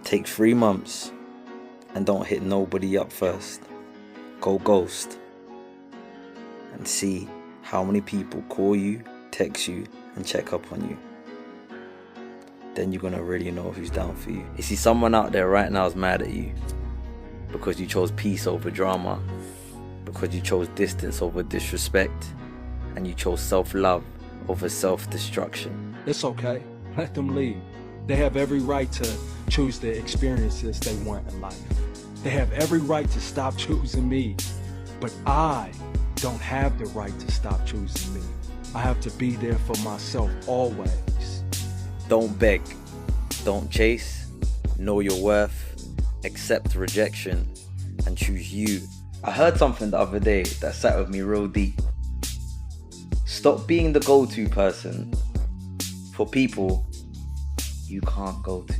Take 3 months and don't hit nobody up first. Go ghost and see how many people call you, text you, and check up on you. Then you're gonna really know who's down for you. You see, someone out there right now is mad at you because you chose peace over drama, because you chose distance over disrespect, and you chose self-love over self-destruction. It's okay. Let them leave. They have every right to choose the experiences they want in life. They have every right to stop choosing me. But I don't have the right to stop choosing me. I have to be there for myself always. Don't beg, don't chase, know your worth, accept rejection, and choose you. I heard something the other day that sat with me real deep. Stop being the go-to person for people you can't go to.